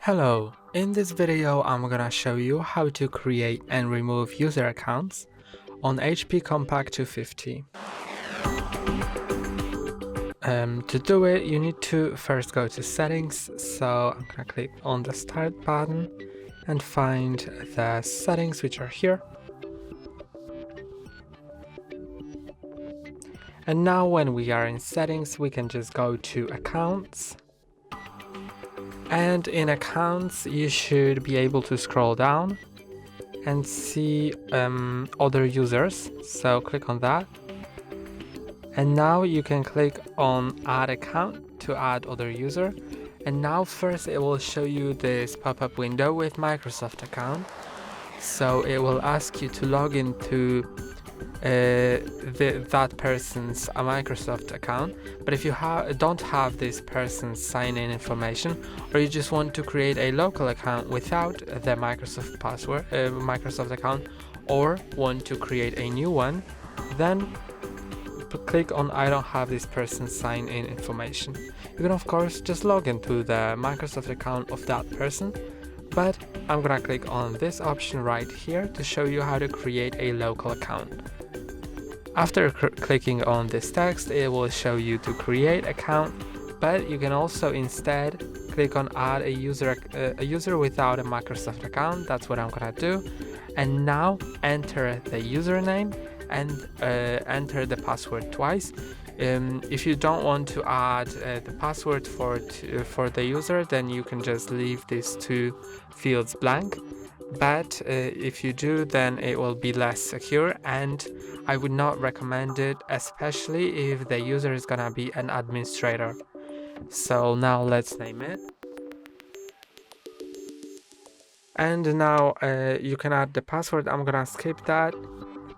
Hello, in this video I'm gonna show you how to create and remove user accounts on HP Compaq 250. To do it, you need to first go to settings, so I'm gonna click on the start button and find the settings which are here. And now when we are in settings, we can just go to accounts. And in accounts, you should be able to scroll down and see other users. So click on that. And now you can click on add account to add other user. And now first it will show you this pop-up window with Microsoft account. So it will ask you to log into that person's Microsoft account. But if you don't have this person's sign-in information, or you just want to create a local account without the Microsoft account, or want to create a new one, then click on I don't have this person's sign-in information. You can of course just log into the Microsoft account of that person, but I'm gonna click on this option right here to show you how to create a local account. After clicking on this text, it will show you to create account, but you can also instead click on add a user without a Microsoft account. That's what I'm gonna do. And now enter the username and enter the password twice. If you don't want to add the password for the user, then you can just leave these two fields blank. But if you do, then it will be less secure, and I would not recommend it, especially if the user is gonna be an administrator. So now let's name it. And now you can add the password. I'm gonna skip that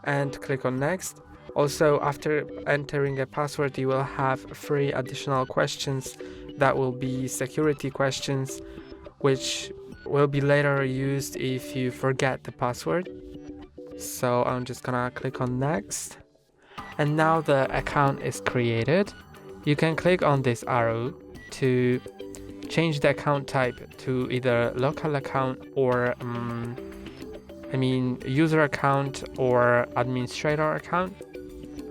and click on next. Also, after entering a password, you will have 3 additional questions that will be security questions, which will be later used if you forget the password. So I'm just gonna click on next. And now the account is created. You can click on this arrow to change the account type to either local account or user account or administrator account.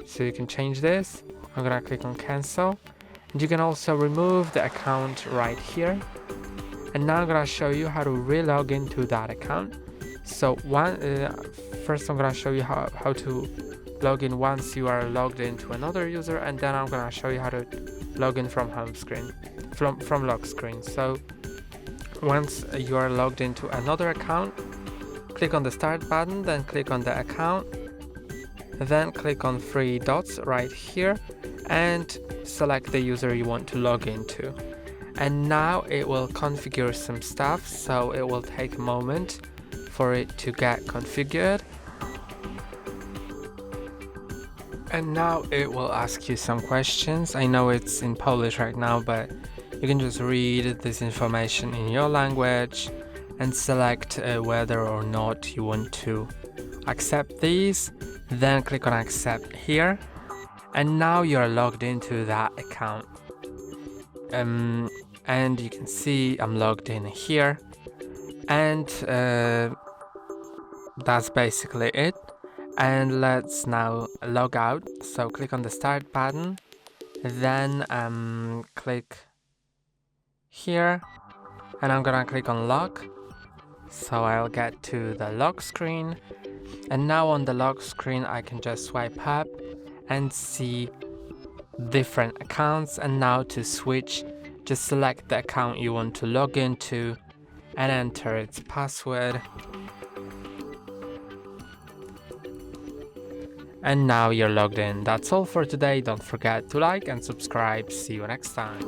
So you can change this. I'm gonna click on cancel. And you can also remove the account right here. And now I'm gonna show you how to re-log into that account. So first I'm gonna show you how to log in once you are logged into another user, and then I'm gonna show you how to log in from home screen, from lock screen. So once you are logged into another account, click on the start button, then click on the account, then click on 3 dots right here and select the user you want to log into. And now it will configure some stuff, so it will take a moment for it to get configured. And now it will ask you some questions. I know it's in Polish right now, but you can just read this information in your language and select whether or not you want to accept these. Then click on accept here. And now you're logged into that account. And you can see I'm logged in here, and that's basically it. And let's now log out. So click on the start button, then click here, and I'm gonna click on lock. So I'll get to the lock screen, and now on the lock screen I can just swipe up and see different accounts. And now to switch, just select the account you want to log into and enter its password. And now you're logged in. That's all for today. Don't forget to like and subscribe. See you next time.